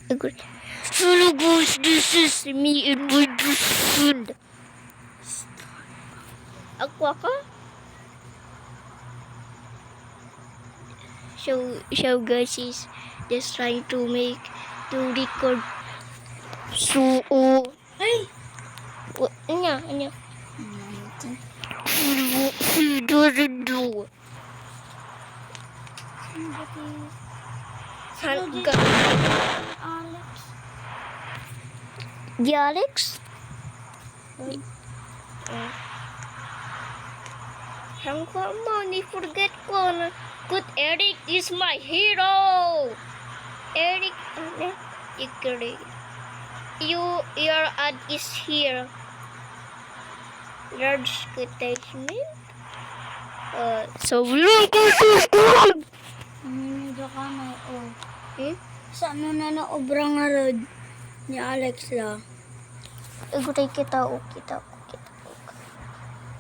Agad. Hello guys, this is me and my best friend. Aqua ka? So guys is just trying to record. So, Ay! Anya. He doesn't do. Alex. The Alex? Come on, I forget ko na. Good, Eric is my hero. Eric, your ad is here. Large attachment. So look at this one. Medyo ka na, oh. Hmm? Na naobra nga rod ni Alex la. Agutay kita.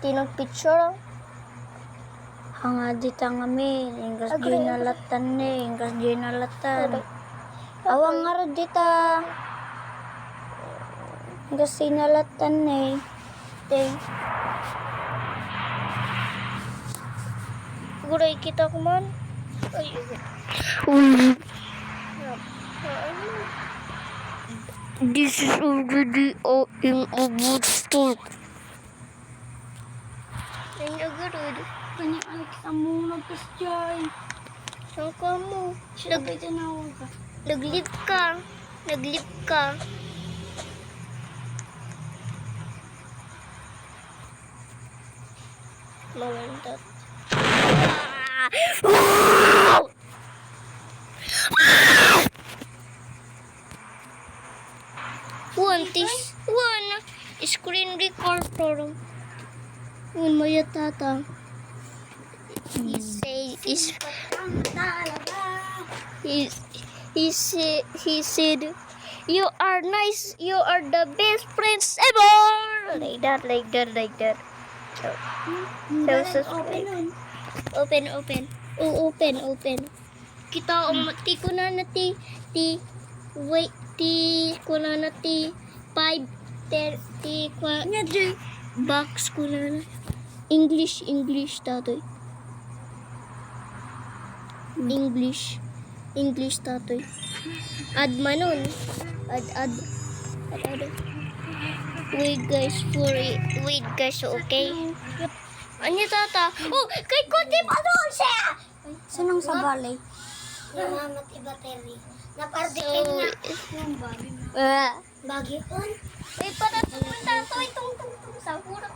Tinong picture. Hanga dita nga min, ingas Agree. ginalatan. Awang nga rod dita. Ingas sinalatan Day. Agutay kita kuman. Ay. This is already in a good start. Ang agad. Kanya Alex, amo nagpastyoy. Saan ka mo? Siyempre tinawag ka. Naglip ka. Mawandat. One screen recorder. One maya tata. He said, you are nice, you are the best friends ever. Like that. So open. Open. Kita ti ko na ti wait ti ko na ti 5 30 kwa Nya Jay. box ko na. English tatoy. English tatoy. Add manon. Add. Wait guys, okay? Anya tata? Oh, kay kunti pa doon siya! Sanang sa balay? Namamat i-battery. Napardikin nga. Yung bali. Bagi on. Patatuloy tato itong sa hura.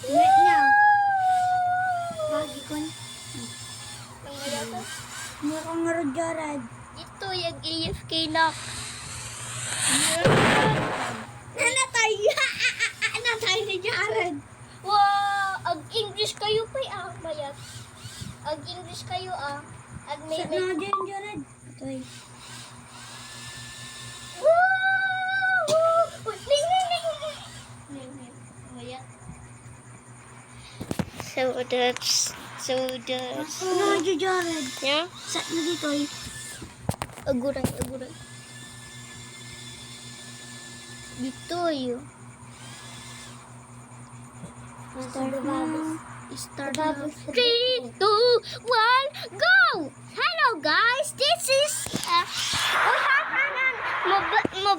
Wait niya. Bagi kon. Hindi ko nga rod Jared. Ito yung AFK lock. Natay ni Jared. Wow! Ag English kayo pa mayat. Ag English kayo Ag may Sa na dyan Jared. Ito'y. Mayat. So that's Ano dyan Jared? yeah. Sa na dito'y. Aguray. Dito yun. Start now. 3, 2, 1, go! Hello guys, this is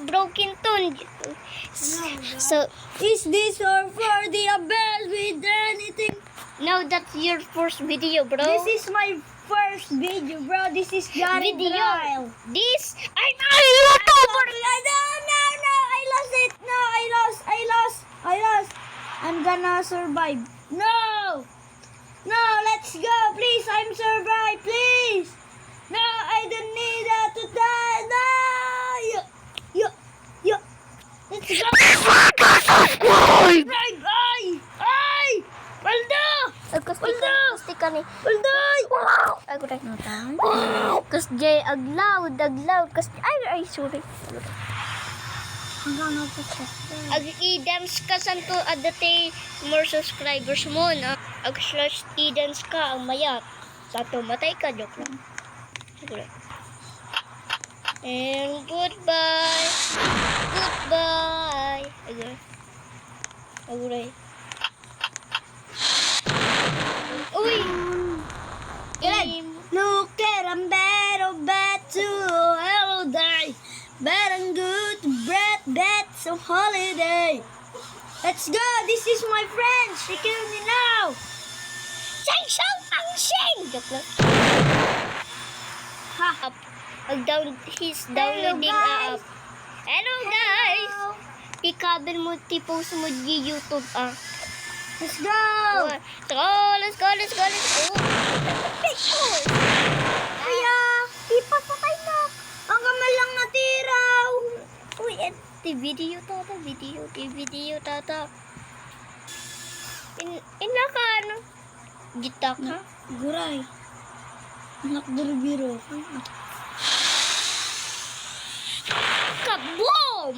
broken tone. So Is this or for the bell with anything? now that's your first video, bro. This is my first video, bro. This is Jared Video. Ryle. This I'm a YouTuber. No, I lost it. No, I lost. I'm gonna survive. No, let's go, please. I'm survive, please. No, I don't need that to die. No, yo. Let's go. Right, ay, Baldo. Gusti ka ni. Baldo. Ako rin. Kas jay agloud. Kas ay sorry. Hanggang natin. Ag i-dance ka santo adate more subscribers mo na. Ag slash i-dance ka ang mayat. Sa to matay ka joke lang. Siguro. And goodbye. Goodbye. Aguray. Uy! Look at I'm better, better, hello day. Bad and good, bread, bed, so holiday. Let's go, this is my friend, she killed me now. Shang Shang Pang Sheng! Joke lang. Ha. He's downloading a app. Hello guys! I-cover mo, i-post mo di YouTube Let's go. Let's go. Kaya, ipapatay na. Ang kamal lang natira. Uy, video tata. Inaka ano? Gitak ha? Guray. Anak biro-biro. Kaboom!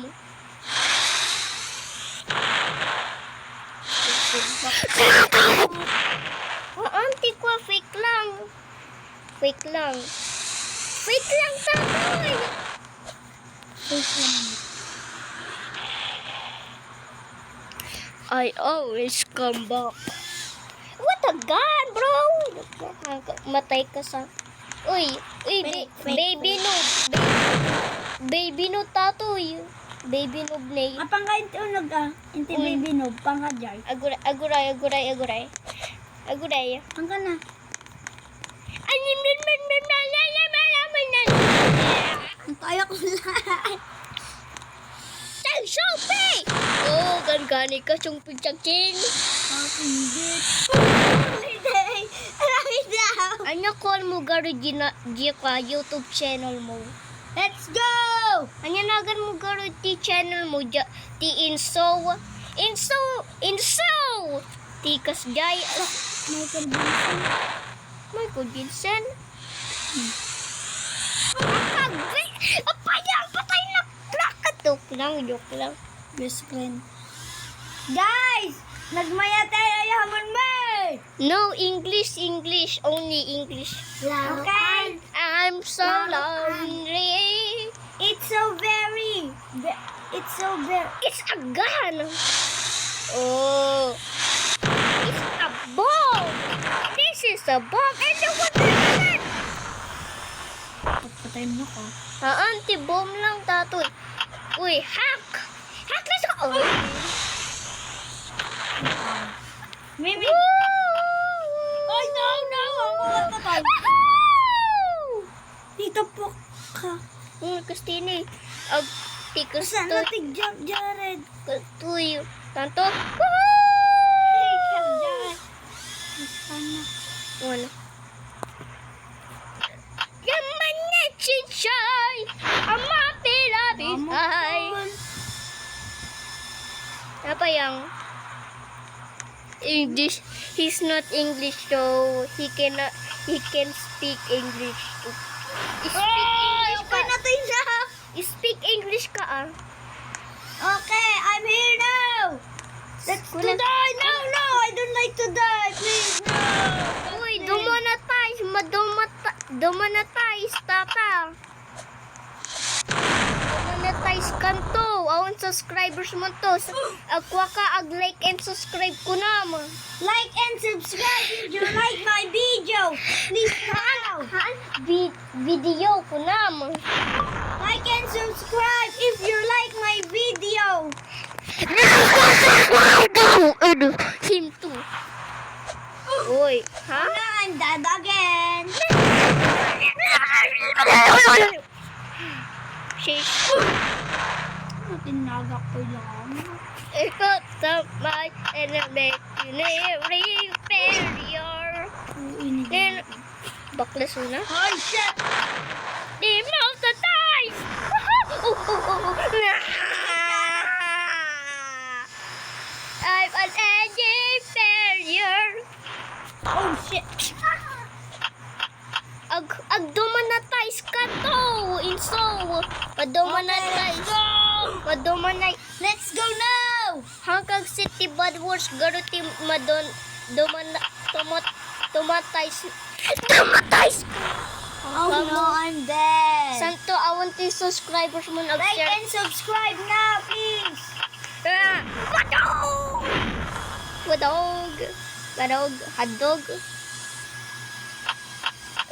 Auntie ko, fake lang. Fake lang tatoy! I always come back. What a gun, bro! Matay ka sa... Uy, baby noob. Baby noob tatoy. Baby noob na Apang ka inti unog Inti baby noob. Pang ka jay. Aguray. Pang ka na. Ang kaya ko lang. Shopee! Oh, gani ka siyang pagkakin. Kapinggit. Holiday. Aray daw. Ano call mo garo ka YouTube channel mo? Let's go. Ano nagan mo garo ti channel mo ti Inso. Tikas jay. Michael Jensen. Apayang patay na plakat. Joke lang. Best friend. Guys! Nagmaya tayo ayaman mo! No, English. Only English. Okay? I'm so lonely. It's so very... It's a gun. Oh. It's a bomb. This is a bomb. And then what is it? Patay mo ko. Anti-bomb lang, tatoy. Uy, hack. Let's go. Oh. Maybe... Woo! Oh, no! Ang patay. Dito po ka. Christine. Tikas Saan to. natin Jared? Tuy. Tanto. Ikaw, Jared. Sana. Ano? Yaman na chinchay. Ama pilabisay. Apa yang English? He's not English, so he can speak English. Okay na tayo siya. Speak English ka Okay, I'm here now. Let's to die. No, I don't like to die. Please, no. Uy, dumonetize, tata. Dumonetize kanto. Awan subscribers mo to. Agwa ka, like and subscribe ko na mo. Like and subscribe if you like my video. Please now. Video ko na mo. Like and subscribe if you like my video. Him too. Uy, ha? Now I'm dead again. Sheesh. Tinagak ko lang. Ikaw tamay and make you failure. Then, baklas mo na. Oh shit. Demonetize! I'm an edgy failure. Oh shit. Ag-demonetize ka to! Inso! Padomonetize! Let's go now. Hanggang City Bad Wars garuti tomatize. Oh no, I'm dead. Santo awan 20 subscribers mo Like nag-share. and subscribe now, please. Badog! Badog! Badog! Hotdog!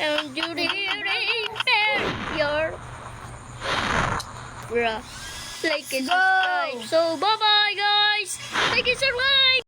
And you your bruh. Like and Go! subscribe. So bye bye guys. Thank you so much.